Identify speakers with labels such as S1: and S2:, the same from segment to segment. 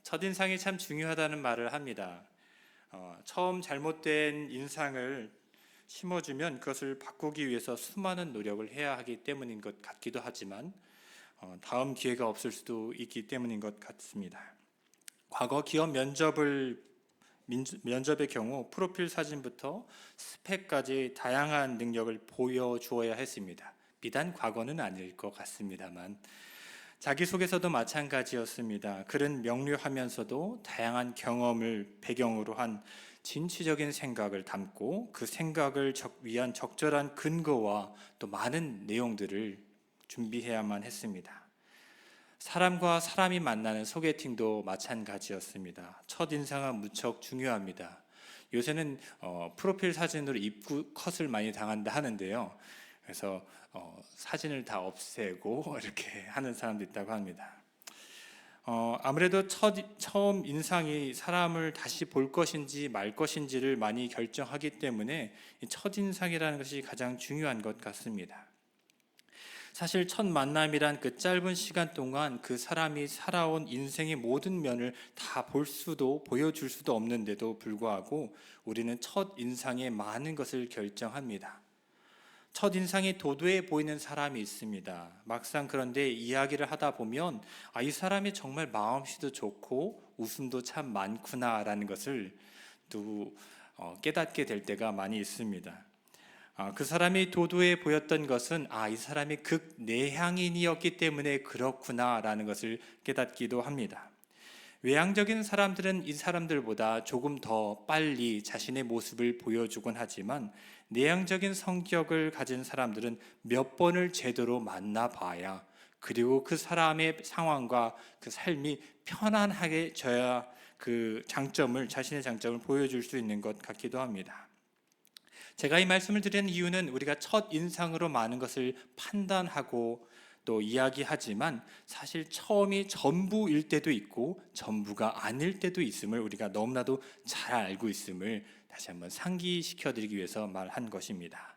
S1: 첫인상이 참 중요하다는 말을 합니다. 처음 잘못된 인상을 심어주면 그것을 바꾸기 위해서 수많은 노력을 해야 하기 때문인 것 같기도 하지만 다음 기회가 없을 수도 있기 때문인 것 같습니다. 과거 기업 면접의 경우 프로필 사진부터 스펙까지 다양한 능력을 보여주어야 했습니다. 비단 과거는 아닐 것 같습니다만 자기소개서도 마찬가지였습니다. 글은 명료하면서도 다양한 경험을 배경으로 한 진취적인 생각을 담고 그 생각을 위한 적절한 근거와 또 많은 내용들을 준비해야만 했습니다. 사람과 사람이 만나는 소개팅도 마찬가지였습니다. 첫인상은 무척 중요합니다. 요새는 프로필 사진으로 입구 컷을 많이 당한다 하는데요. 그래서 사진을 다 없애고 이렇게 하는 사람도 있다고 합니다. 아무래도 처음 인상이 사람을 다시 볼 것인지 말 것인지를 많이 결정하기 때문에 첫인상이라는 것이 가장 중요한 것 같습니다. 사실 첫 만남이란 그 짧은 시간 동안 그 사람이 살아온 인생의 모든 면을 다 보여줄 수도 없는데도 불구하고 우리는 첫 인상에 많은 것을 결정합니다. 첫 인상이 도도해 보이는 사람이 있습니다. 막상 그런데 이야기를 하다 보면 이 사람이 정말 마음씨도 좋고 웃음도 참 많구나라는 것을 또 깨닫게 될 때가 많이 있습니다. 그 사람이 도도해 보였던 것은 이 사람이 극내향인이었기 때문에 그렇구나라는 것을 깨닫기도 합니다. 외향적인 사람들은 이 사람들보다 조금 더 빨리 자신의 모습을 보여주곤 하지만 내향적인 성격을 가진 사람들은 몇 번을 제대로 만나봐야 그리고 그 사람의 상황과 그 삶이 편안하게 져야 자신의 장점을 보여줄 수 있는 것 같기도 합니다. 제가 이 말씀을 드리는 이유는 우리가 첫 인상으로 많은 것을 판단하고 또 이야기하지만 사실 처음이 전부일 때도 있고 전부가 아닐 때도 있음을 우리가 너무나도 잘 알고 있음을 다시 한번 상기시켜 드리기 위해서 말한 것입니다.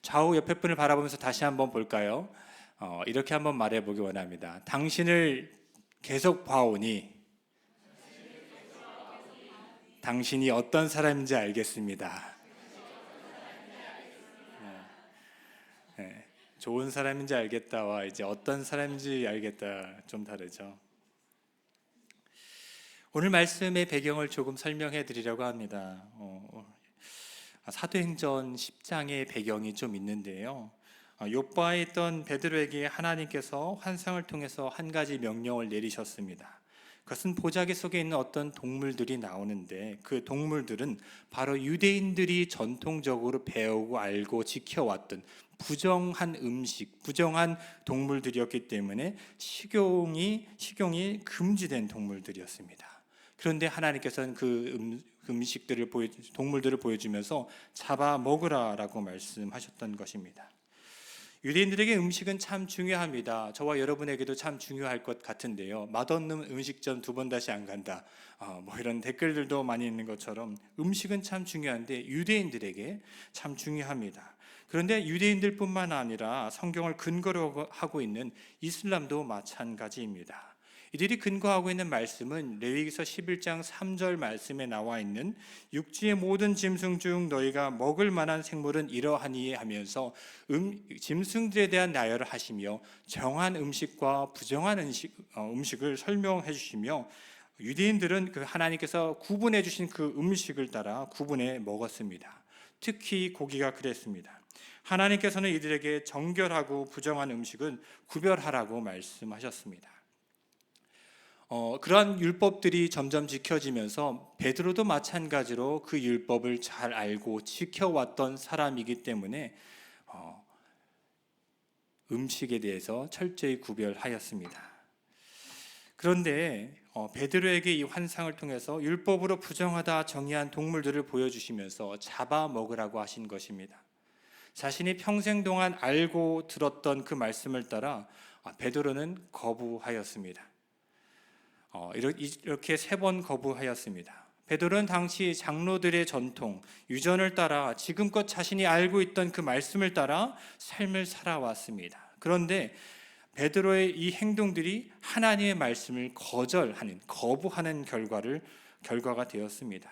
S1: 좌우 옆에 분을 바라보면서 다시 한번 볼까요? 이렇게 한번 말해 보기 원합니다. 당신을 계속 봐오니 당신이 어떤 사람인지 알겠습니다. 네. 좋은 사람인지 알겠다와 이제 어떤 사람인지 알겠다 좀 다르죠. 오늘 말씀의 배경을 조금 설명해 드리려고 합니다. 사도행전 10장의 배경이 좀 있는데요. 욥바에 있던 베드로에게 하나님께서 환상을 통해서 한 가지 명령을 내리셨습니다. 그것은 보자기 속에 있는 어떤 동물들이 나오는데 그 동물들은 바로 유대인들이 전통적으로 배우고 알고 지켜왔던 부정한 음식, 부정한 동물들이었기 때문에 식용이 금지된 동물들이었습니다. 그런데 하나님께서는 동물들을 보여주면서 잡아 먹으라라고 말씀하셨던 것입니다. 유대인들에게 음식은 참 중요합니다. 저와 여러분에게도 참 중요할 것 같은데요. 맛없는 음식점 2번 다시 안 간다. 이런 댓글들도 많이 있는 것처럼 음식은 참 중요한데 유대인들에게 참 중요합니다. 그런데 유대인들뿐만 아니라 성경을 근거로 하고 있는 이슬람도 마찬가지입니다. 이들이 근거하고 있는 말씀은 레위기서 11장 3절 말씀에 나와 있는 육지의 모든 짐승 중 너희가 먹을 만한 생물은 이러하니 하면서 짐승들에 대한 나열을 하시며 정한 음식과 부정한 음식을 설명해 주시며 유대인들은 그 하나님께서 구분해 주신 그 음식을 따라 구분해 먹었습니다. 특히 고기가 그랬습니다. 하나님께서는 이들에게 정결하고 부정한 음식은 구별하라고 말씀하셨습니다. 그러한 율법들이 점점 지켜지면서 베드로도 마찬가지로 그 율법을 잘 알고 지켜왔던 사람이기 때문에 음식에 대해서 철저히 구별하였습니다. 그런데 베드로에게 이 환상을 통해서 율법으로 부정하다 정의한 동물들을 보여주시면서 잡아먹으라고 하신 것입니다. 자신이 평생 동안 알고 들었던 그 말씀을 따라 베드로는 거부하였습니다. 이렇게 3번 거부하였습니다. 베드로는 당시 장로들의 전통, 유전을 따라 지금껏 자신이 알고 있던 그 말씀을 따라 삶을 살아왔습니다. 그런데 베드로의 이 행동들이 하나님의 말씀을 거부하는 결과가 되었습니다.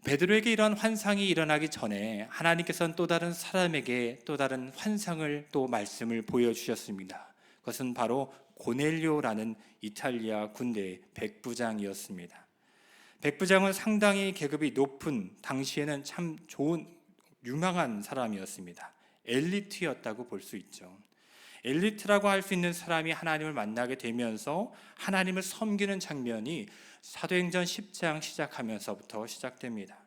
S1: 베드로에게 이런 환상이 일어나기 전에 하나님께서는 또 다른 사람에게 또 다른 환상을 또 말씀을 보여주셨습니다. 그것은 바로 고넬료라는 이탈리아 군대의 백부장이었습니다. 백부장은 상당히 계급이 높은, 당시에는 참 좋은 유망한 사람이었습니다. 엘리트였다고 볼 수 있죠. 엘리트라고 할 수 있는 사람이 하나님을 만나게 되면서 하나님을 섬기는 장면이 사도행전 10장 시작하면서부터 시작됩니다.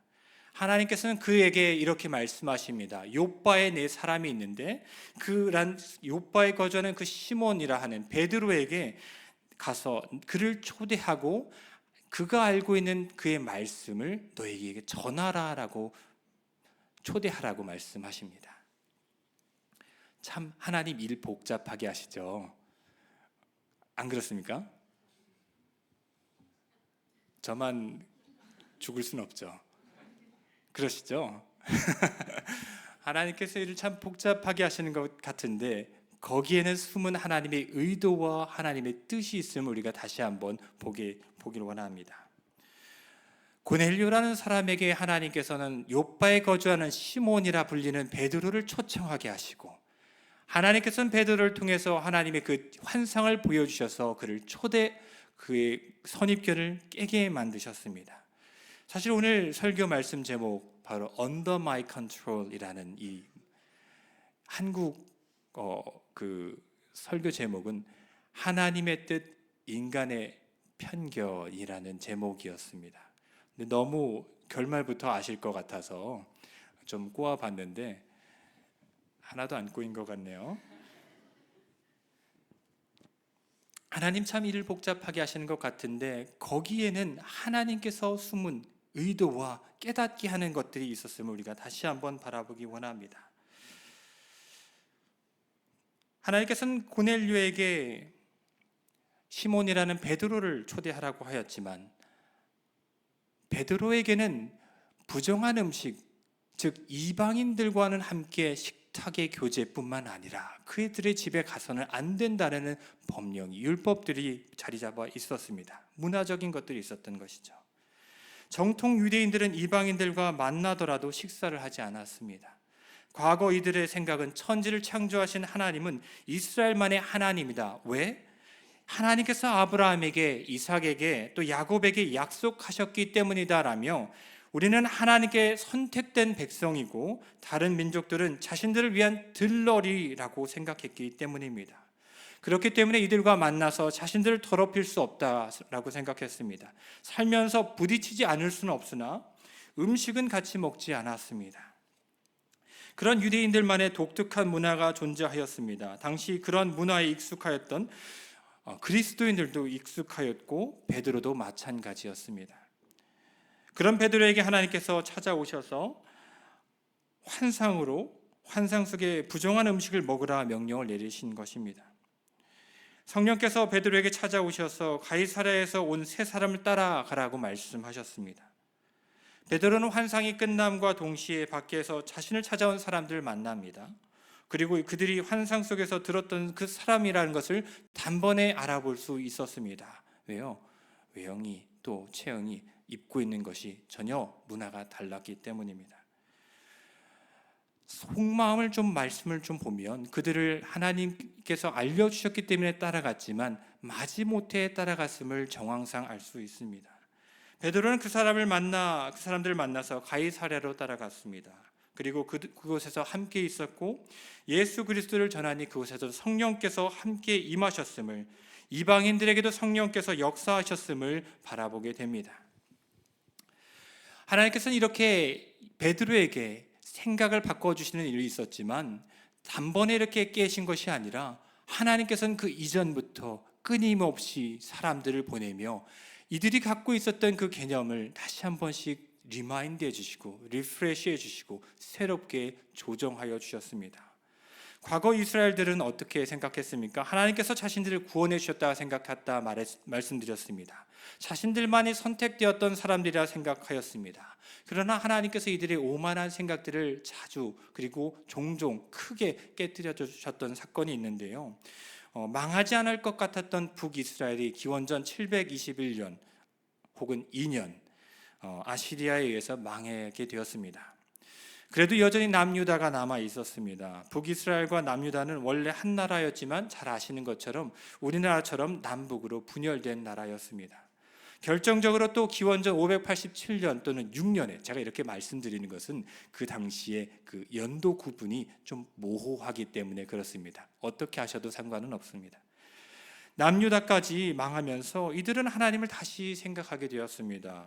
S1: 하나님께서는 그에게 이렇게 말씀하십니다. 욥바에 네 사람이 있는데 욥바에 거주하는 그 시몬이라 하는 베드로에게 가서 그를 초대하고 그가 알고 있는 그의 말씀을 너에게 전하라라고 초대하라고 말씀하십니다. 참 하나님 일 복잡하게 하시죠. 안 그렇습니까? 저만 죽을 순 없죠. 그러시죠? 하나님께서 일을 참 복잡하게 하시는 것 같은데 거기에는 숨은 하나님의 의도와 하나님의 뜻이 있음을 우리가 다시 한번 보기를 원합니다. 고넬료라는 사람에게 하나님께서는 욥바에 거주하는 시몬이라 불리는 베드로를 초청하게 하시고, 하나님께서는 베드로를 통해서 하나님의 그 환상을 보여주셔서 그의 선입견을 깨게 만드셨습니다. 사실 오늘 설교 말씀 제목 바로 Under My Control이라는 이 한국 그 설교 제목은 하나님의 뜻, 인간의 편견이라는 제목이었습니다. 근데 너무 결말부터 아실 것 같아서 좀 꼬아봤는데 하나도 안 꼬인 것 같네요. 하나님 참 일을 복잡하게 하시는 것 같은데 거기에는 하나님께서 숨은 의도와 깨닫게 하는 것들이 있었음을 우리가 다시 한번 바라보기 원합니다. 하나님께서는 고넬료에게 시몬이라는 베드로를 초대하라고 하였지만 베드로에게는 부정한 음식, 즉 이방인들과는 함께 식탁의 교제뿐만 아니라 그들의 집에 가서는 안 된다는 법령이, 율법들이 자리 잡아 있었습니다. 문화적인 것들이 있었던 것이죠. 정통 유대인들은 이방인들과 만나더라도 식사를 하지 않았습니다. 과거 이들의 생각은 천지를 창조하신 하나님은 이스라엘만의 하나님이다. 왜? 하나님께서 아브라함에게, 이삭에게, 또 야곱에게 약속하셨기 때문이다라며 우리는 하나님께 선택된 백성이고 다른 민족들은 자신들을 위한 들러리라고 생각했기 때문입니다. 그렇기 때문에 이들과 만나서 자신들을 더럽힐 수 없다라고 생각했습니다. 살면서 부딪히지 않을 수는 없으나 음식은 같이 먹지 않았습니다. 그런 유대인들만의 독특한 문화가 존재하였습니다. 당시 그런 문화에 익숙하였던 그리스도인들도 익숙하였고 베드로도 마찬가지였습니다. 그런 베드로에게 하나님께서 찾아오셔서 환상 속에 부정한 음식을 먹으라 명령을 내리신 것입니다. 성령께서 베드로에게 찾아오셔서 가이사랴에서 온 세 사람을 따라가라고 말씀하셨습니다. 베드로는 환상이 끝남과 동시에 밖에서 자신을 찾아온 사람들을 만납니다. 그리고 그들이 환상 속에서 들었던 그 사람이라는 것을 단번에 알아볼 수 있었습니다. 왜요? 외형이 또 체형이 입고 있는 것이 전혀 문화가 달랐기 때문입니다. 속마음을 말씀을 보면 그들을 하나님께서 알려주셨기 때문에 따라갔지만 마지못해 따라갔음을 정황상 알 수 있습니다. 베드로는 그 사람들을 만나서 가이사랴로 따라갔습니다. 그리고 그곳에서 함께 있었고 예수 그리스도를 전하니 그곳에서 성령께서 함께 임하셨음을, 이방인들에게도 성령께서 역사하셨음을 바라보게 됩니다. 하나님께서는 이렇게 베드로에게 생각을 바꿔주시는 일이 있었지만 단번에 이렇게 깨신 것이 아니라 하나님께서는 그 이전부터 끊임없이 사람들을 보내며 이들이 갖고 있었던 그 개념을 다시 한 번씩 리마인드 해주시고 리프레시 해주시고 새롭게 조정하여 주셨습니다. 과거 이스라엘들은 어떻게 생각했습니까? 하나님께서 자신들을 구원해 주셨다 생각했다 말씀드렸습니다. 자신들만이 선택되었던 사람들이라 생각하였습니다. 그러나 하나님께서 이들의 오만한 생각들을 자주 그리고 종종 크게 깨뜨려 주셨던 사건이 있는데요. 망하지 않을 것 같았던 북이스라엘이 기원전 721년 혹은 2년 아시리아에 의해서 망하게 되었습니다. 그래도 여전히 남유다가 남아 있었습니다. 북이스라엘과 남유다는 원래 한 나라였지만 잘 아시는 것처럼 우리나라처럼 남북으로 분열된 나라였습니다. 결정적으로 또 기원전 587년 또는 6년에 제가 이렇게 말씀드리는 것은 그 당시에 그 연도 구분이 좀 모호하기 때문에 그렇습니다. 어떻게 하셔도 상관은 없습니다. 남유다까지 망하면서 이들은 하나님을 다시 생각하게 되었습니다.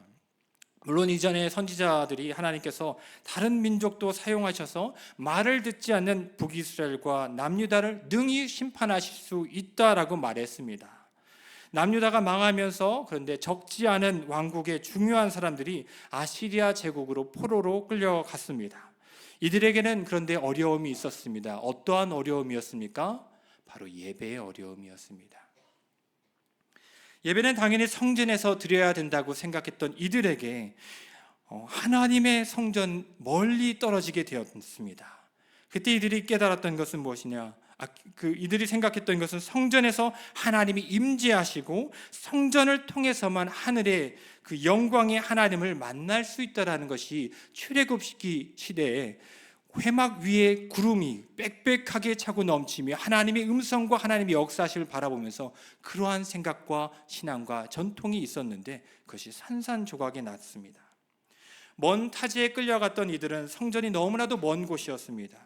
S1: 물론 이전에 선지자들이 하나님께서 다른 민족도 사용하셔서 말을 듣지 않는 북이스라엘과 남유다를 능히 심판하실 수 있다라고 말했습니다. 남유다가 망하면서 그런데 적지 않은 왕국의 중요한 사람들이 아시리아 제국으로 포로로 끌려갔습니다. 이들에게는 그런데 어려움이 있었습니다. 어떠한 어려움이었습니까? 바로 예배의 어려움이었습니다. 예배는 당연히 성전에서 드려야 된다고 생각했던 이들에게 하나님의 성전 멀리 떨어지게 되었습니다. 그때 이들이 깨달았던 것은 무엇이냐? 이들이 생각했던 것은 성전에서 하나님이 임재하시고 성전을 통해서만 하늘의 그 영광의 하나님을 만날 수 있다라는 것이 출애굽기 시대에 회막 위에 구름이 빽빽하게 차고 넘치며 하나님의 음성과 하나님의 역사실을 바라보면서 그러한 생각과 신앙과 전통이 있었는데 그것이 산산조각이 났습니다. 먼 타지에 끌려갔던 이들은 성전이 너무나도 먼 곳이었습니다.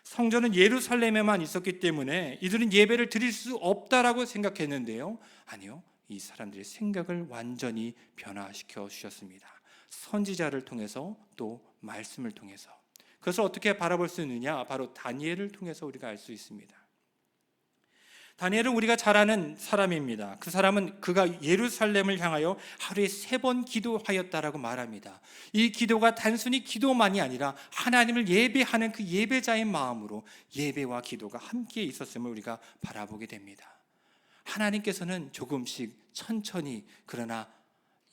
S1: 성전은 예루살렘에만 있었기 때문에 이들은 예배를 드릴 수 없다라고 생각했는데요. 아니요, 이 사람들의 생각을 완전히 변화시켜 주셨습니다. 선지자를 통해서 또 말씀을 통해서. 그것을 어떻게 바라볼 수 있느냐? 바로 다니엘을 통해서 우리가 알 수 있습니다. 다니엘은 우리가 잘 아는 사람입니다. 그 사람은 그가 예루살렘을 향하여 하루에 3번 기도하였다라고 말합니다. 이 기도가 단순히 기도만이 아니라 하나님을 예배하는 그 예배자의 마음으로 예배와 기도가 함께 있었음을 우리가 바라보게 됩니다. 하나님께서는 조금씩 천천히 그러나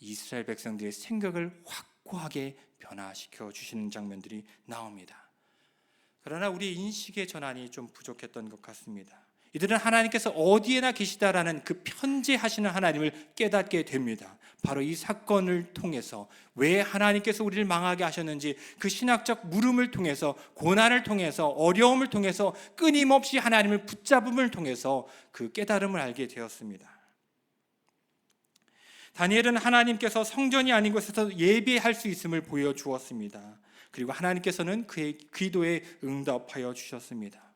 S1: 이스라엘 백성들의 생각을 확고하게 변화시켜 주시는 장면들이 나옵니다. 그러나 우리 인식의 전환이 좀 부족했던 것 같습니다. 이들은 하나님께서 어디에나 계시다라는 그 편재하시는 하나님을 깨닫게 됩니다. 바로 이 사건을 통해서 왜 하나님께서 우리를 망하게 하셨는지 그 신학적 물음을 통해서 고난을 통해서 어려움을 통해서 끊임없이 하나님을 붙잡음을 통해서 그 깨달음을 알게 되었습니다. 다니엘은 하나님께서 성전이 아닌 곳에서 예배할 수 있음을 보여주었습니다. 그리고 하나님께서는 그의 기도에 응답하여 주셨습니다.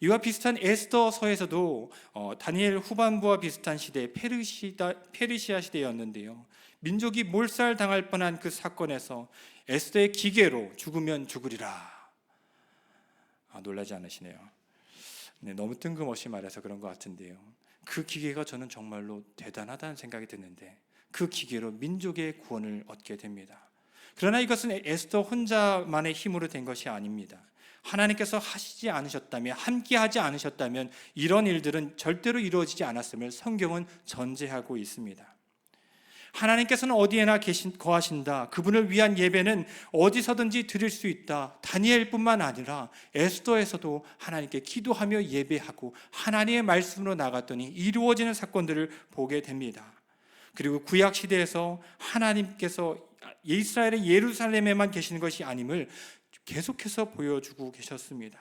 S1: 이와 비슷한 에스더서에서도 다니엘 후반부와 비슷한 시대 페르시아 시대였는데요. 민족이 몰살당할 뻔한 그 사건에서 에스더의 기계로 죽으면 죽으리라. 놀라지 않으시네요. 네, 너무 뜬금없이 말해서 그런 것 같은데요. 그 기계가 저는 정말로 대단하다는 생각이 드는데 그 기계로 민족의 구원을 얻게 됩니다. 그러나 이것은 에스더 혼자만의 힘으로 된 것이 아닙니다. 하나님께서 하시지 않으셨다면, 함께 하지 않으셨다면 이런 일들은 절대로 이루어지지 않았음을 성경은 전제하고 있습니다. 하나님께서는 어디에나 거하신다. 그분을 위한 예배는 어디서든지 드릴 수 있다. 다니엘뿐만 아니라 에스더에서도 하나님께 기도하며 예배하고 하나님의 말씀으로 나갔더니 이루어지는 사건들을 보게 됩니다. 그리고 구약 시대에서 하나님께서 이스라엘의 예루살렘에만 계시는 것이 아님을 계속해서 보여주고 계셨습니다.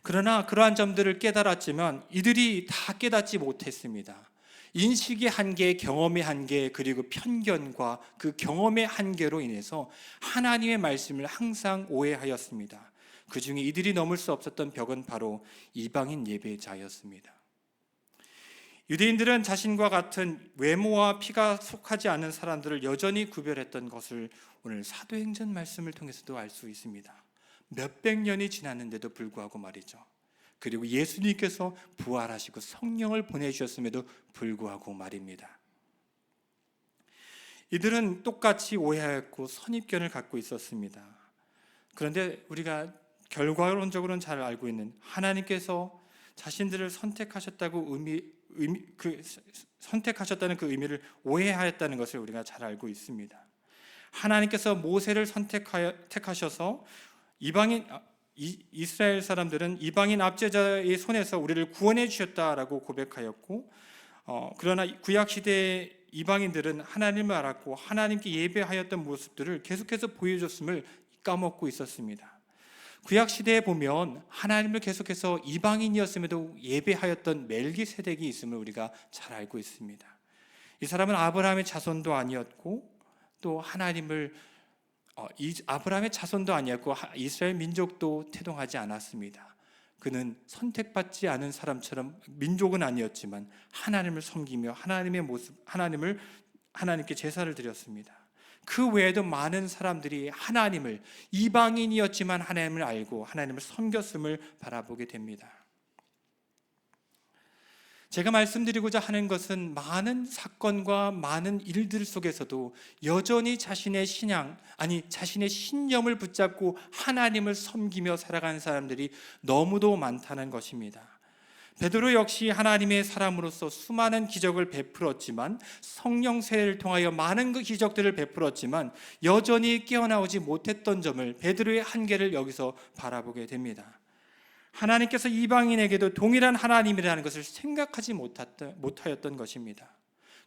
S1: 그러나 그러한 점들을 깨달았지만 이들이 다 깨닫지 못했습니다. 인식의 한계, 경험의 한계, 그리고 편견과 그 경험의 한계로 인해서 하나님의 말씀을 항상 오해하였습니다. 그 중에 이들이 넘을 수 없었던 벽은 바로 이방인 예배자였습니다. 유대인들은 자신과 같은 외모와 피가 속하지 않은 사람들을 여전히 구별했던 것을 오늘 사도행전 말씀을 통해서도 알 수 있습니다. 몇백 년이 지났는데도 불구하고 말이죠. 그리고 예수님께서 부활하시고 성령을 보내주셨음에도 불구하고 말입니다. 이들은 똑같이 오해하였고 선입견을 갖고 있었습니다. 그런데 우리가 결과론적으로는 잘 알고 있는 하나님께서 자신들을 선택하셨다고 선택하셨다는 그 의미를 오해하였다는 것을 우리가 잘 알고 있습니다. 하나님께서 모세를 택하셔서 이스라엘 사람들은 이방인 압제자의 손에서 우리를 구원해 주셨다라고 고백하였고, 그러나 구약 시대의 이방인들은 하나님을 알았고 하나님께 예배하였던 모습들을 계속해서 보여줬음을 까먹고 있었습니다. 구약 시대에 보면 하나님을 계속해서 이방인이었음에도 예배하였던 멜기세덱이 있음을 우리가 잘 알고 있습니다. 이 사람은 아브라함의 자손도 아니었고 또 아브라함의 자손도 아니었고 이스라엘 민족도 태동하지 않았습니다. 그는 선택받지 않은 사람처럼 민족은 아니었지만 하나님을 섬기며 하나님께 제사를 드렸습니다. 그 외에도 많은 사람들이 하나님을, 이방인이었지만 하나님을 알고 하나님을 섬겼음을 바라보게 됩니다. 제가 말씀드리고자 하는 것은 많은 사건과 많은 일들 속에서도 여전히 자신의 신념을 붙잡고 하나님을 섬기며 살아가는 사람들이 너무도 많다는 것입니다. 베드로 역시 하나님의 사람으로서 수많은 기적을 베풀었지만, 성령 세례를 통하여 많은 그 기적들을 베풀었지만 여전히 깨어나오지 못했던 점을, 베드로의 한계를 여기서 바라보게 됩니다. 하나님께서 이방인에게도 동일한 하나님이라는 것을 생각하지 못하였던 것입니다.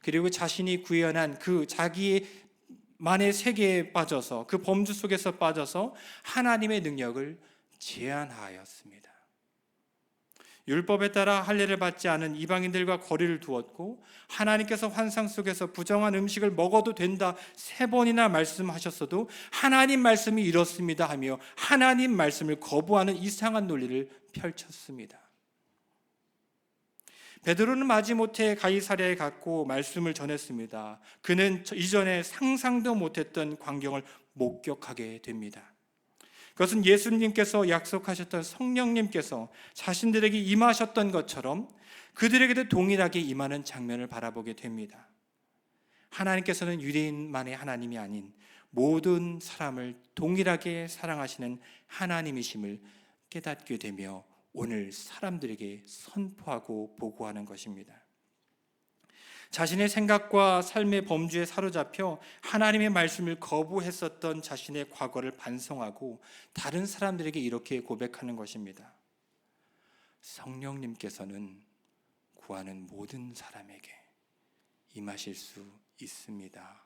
S1: 그리고 자신이 구현한 그 자기만의 세계에 빠져서, 그 범주 속에서 빠져서 하나님의 능력을 제한하였습니다. 율법에 따라 할례를 받지 않은 이방인들과 거리를 두었고, 하나님께서 환상 속에서 부정한 음식을 먹어도 된다 3번이나 말씀하셨어도 하나님 말씀이 이렇습니다 하며 하나님 말씀을 거부하는 이상한 논리를 펼쳤습니다. 베드로는 마지못해 가이사랴에 갔고 말씀을 전했습니다. 그는 이전에 상상도 못했던 광경을 목격하게 됩니다. 그것은 예수님께서 약속하셨던 성령님께서 자신들에게 임하셨던 것처럼 그들에게도 동일하게 임하는 장면을 바라보게 됩니다. 하나님께서는 유대인만의 하나님이 아닌 모든 사람을 동일하게 사랑하시는 하나님이심을 깨닫게 되며 오늘 사람들에게 선포하고 보고하는 것입니다. 자신의 생각과 삶의 범주에 사로잡혀 하나님의 말씀을 거부했었던 자신의 과거를 반성하고 다른 사람들에게 이렇게 고백하는 것입니다. 성령님께서는 구하는 모든 사람에게 임하실 수 있습니다.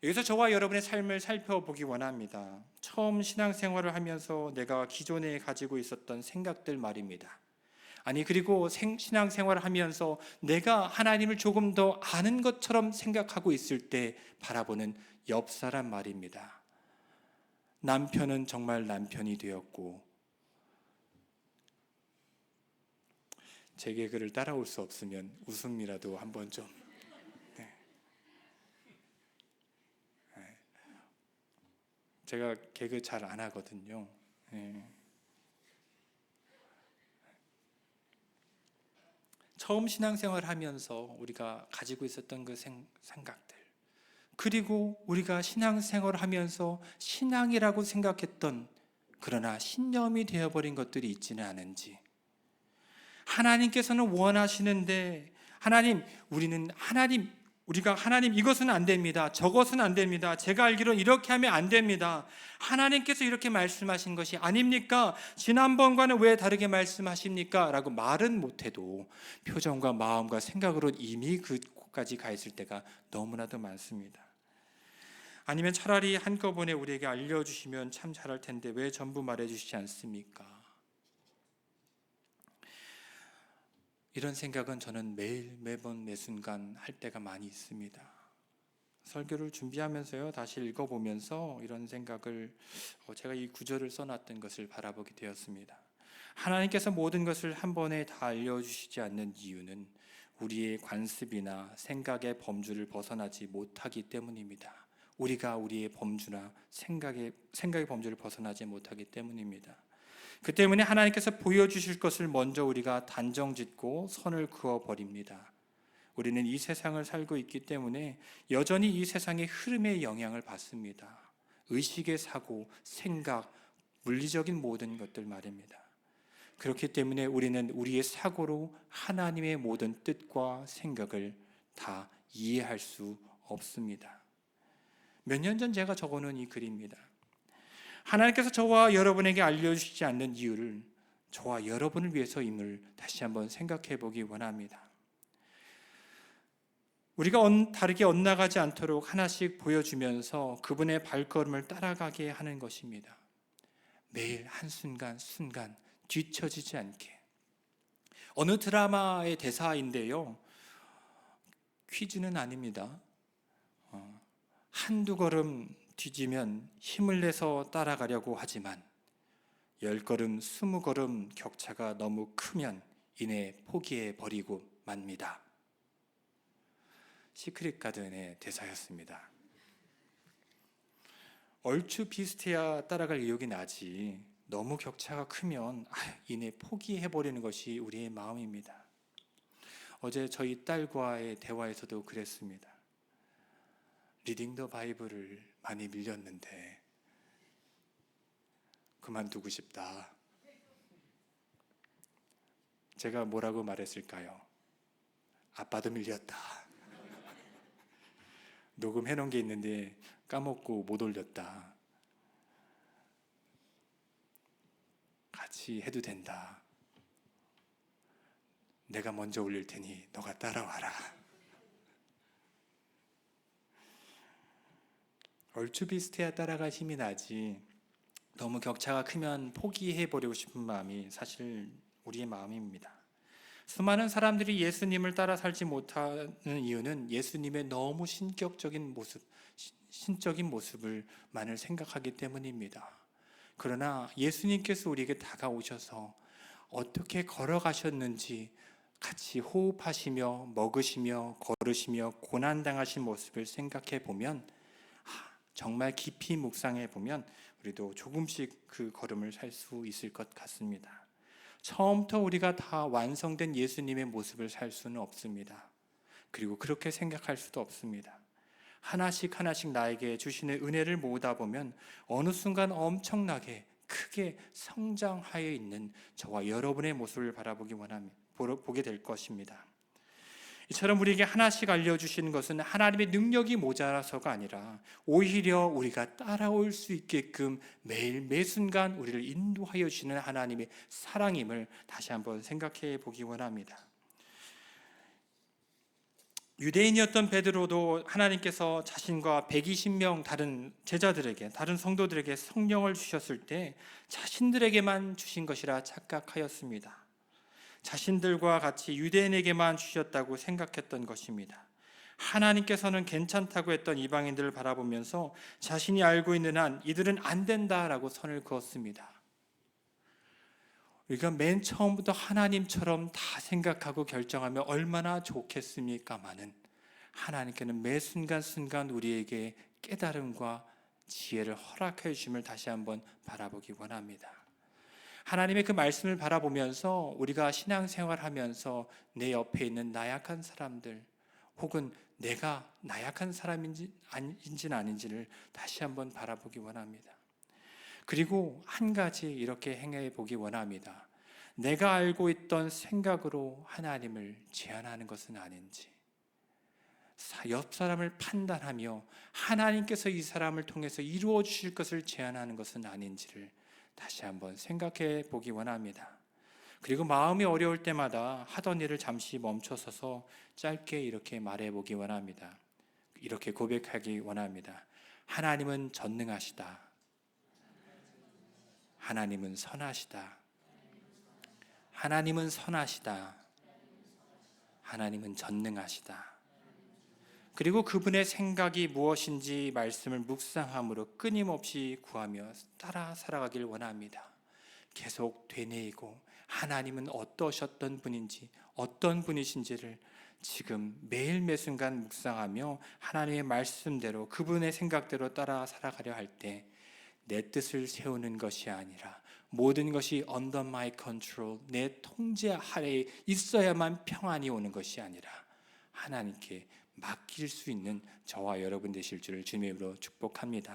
S1: 여기서 저와 여러분의 삶을 살펴보기 원합니다. 처음 신앙생활을 하면서 내가 기존에 가지고 있었던 생각들 말입니다. 그리고 신앙생활을 하면서 내가 하나님을 조금 더 아는 것처럼 생각하고 있을 때 바라보는 옆사람 말입니다. 남편은 정말 남편이 되었고 제 개그를 따라올 수 없으면 웃음이라도 한번 좀. 제가 개그 잘 안 하거든요. 처음 신앙생활을 하면서 우리가 가지고 있었던 그 생각들, 그리고 우리가 신앙생활을 하면서 신앙이라고 생각했던, 그러나 신념이 되어버린 것들이 있지는 않은지, 하나님께서는 원하시는데 우리가 하나님 이것은 안 됩니다, 저것은 안 됩니다, 제가 알기로는 이렇게 하면 안 됩니다, 하나님께서 이렇게 말씀하신 것이 아닙니까? 지난번과는 왜 다르게 말씀하십니까? 라고 말은 못해도 표정과 마음과 생각으로 이미 그곳까지 가 있을 때가 너무나도 많습니다. 아니면 차라리 한꺼번에 우리에게 알려주시면 참 잘할 텐데 왜 전부 말해주시지 않습니까? 이런 생각은 저는 매번 매 순간 할 때가 많이 있습니다. 설교를 준비하면서요, 다시 읽어보면서 이런 생각을, 제가 이 구절을 써놨던 것을 바라보게 되었습니다. 하나님께서 모든 것을 한 번에 다 알려주시지 않는 이유는 우리의 관습이나 생각의 범주를 벗어나지 못하기 때문입니다. 우리가 우리의 범주나 생각의 범주를 벗어나지 못하기 때문입니다. 그 때문에 하나님께서 보여주실 것을 먼저 우리가 단정짓고 선을 그어버립니다. 우리는 이 세상을 살고 있기 때문에 여전히 이 세상의 흐름에 영향을 받습니다. 의식의 사고, 생각, 물리적인 모든 것들 말입니다. 그렇기 때문에 우리는 우리의 사고로 하나님의 모든 뜻과 생각을 다 이해할 수 없습니다. 몇 년 전 제가 적어놓은 이 글입니다. 하나님께서 저와 여러분에게 알려주시지 않는 이유를 저와 여러분을 위해서임을 다시 한번 생각해 보기 원합니다. 우리가 다르게 엇나가지 않도록 하나씩 보여주면서 그분의 발걸음을 따라가게 하는 것입니다. 매일 한순간 순간 뒤처지지 않게. 어느 드라마의 대사인데요, 퀴즈는 아닙니다. 한두 걸음 뒤지면 힘을 내서 따라가려고 하지만 10걸음, 20걸음 격차가 너무 크면 이내 포기해 버리고 맙니다. 시크릿 가든의 대사였습니다. 얼추 비슷해야 따라갈 의욕이 나지 너무 격차가 크면 이내 포기해 버리는 것이 우리의 마음입니다. 어제 저희 딸과의 대화에서도 그랬습니다. 리딩 더 바이블을 많이 밀렸는데 그만두고 싶다. 제가 뭐라고 말했을까요? 아빠도 밀렸다. 녹음해 놓은 게 있는데 까먹고 못 올렸다. 같이 해도 된다. 내가 먼저 올릴 테니 너가 따라와라. 얼추 비슷해야 따라갈 힘이 나지 너무 격차가 크면 포기해버리고 싶은 마음이 사실 우리의 마음입니다. 수많은 사람들이 예수님을 따라 살지 못하는 이유는 예수님의 너무 신적인 모습을 만을 생각하기 때문입니다. 그러나 예수님께서 우리에게 다가오셔서 어떻게 걸어가셨는지 같이 호흡하시며 먹으시며 걸으시며 고난당하신 모습을 생각해 보면 정말 깊이 묵상해 보면 우리도 조금씩 그 걸음을 살 수 있을 것 같습니다. 처음부터 우리가 다 완성된 예수님의 모습을 살 수는 없습니다. 그리고 그렇게 생각할 수도 없습니다. 하나씩 나에게 주시는 은혜를 모으다 보면 어느 순간 엄청나게 크게 성장하여 있는 저와 여러분의 모습을 보게 될 것입니다. 이처럼 우리에게 하나씩 알려주시는 것은 하나님의 능력이 모자라서가 아니라 오히려 우리가 따라올 수 있게끔 매일 매순간 우리를 인도하여 주시는 하나님의 사랑임을 다시 한번 생각해 보기 원합니다. 유대인이었던 베드로도 하나님께서 자신과 120명 다른 제자들에게, 다른 성도들에게 성령을 주셨을 때 자신들에게만 주신 것이라 착각하였습니다. 자신들과 같이 유대인에게만 주셨다고 생각했던 것입니다. 하나님께서는 괜찮다고 했던 이방인들을 바라보면서 자신이 알고 있는 한 이들은 안 된다라고 선을 그었습니다. 우리가 맨 처음부터 하나님처럼 다 생각하고 결정하면 얼마나 좋겠습니까마는 하나님께는 매 순간순간 우리에게 깨달음과 지혜를 허락해 주심을 다시 한번 바라보기 원합니다. 하나님의 그 말씀을 바라보면서 우리가 신앙생활하면서 내 옆에 있는 나약한 사람들 혹은 내가 나약한 사람인지는 아닌지를 다시 한번 바라보기 원합니다. 그리고 한 가지 이렇게 행해 보기 원합니다. 내가 알고 있던 생각으로 하나님을 제한하는 것은 아닌지, 옆 사람을 판단하며 하나님께서 이 사람을 통해서 이루어 주실 것을 제한하는 것은 아닌지를 다시 한번 생각해 보기 원합니다. 그리고 마음이 어려울 때마다 하던 일을 잠시 멈춰서서 짧게 이렇게 말해 보기 원합니다. 이렇게 고백하기 원합니다. 하나님은 전능하시다. 하나님은 선하시다. 하나님은 선하시다. 하나님은 전능하시다. 그리고 그분의 생각이 무엇인지 말씀을 묵상함으로 끊임없이 구하며 따라 살아가길 원합니다. 계속 되뇌이고 하나님은 어떠셨던 분인지 어떤 분이신지를 지금 매일 매순간 묵상하며 하나님의 말씀대로 그분의 생각대로 따라 살아가려 할 때 내 뜻을 세우는 것이 아니라 모든 것이 under my control, 내 통제 하에 있어야만 평안이 오는 것이 아니라 하나님께 맡길 수 있는 저와 여러분 되실 줄을 주님의 이름으로 축복합니다.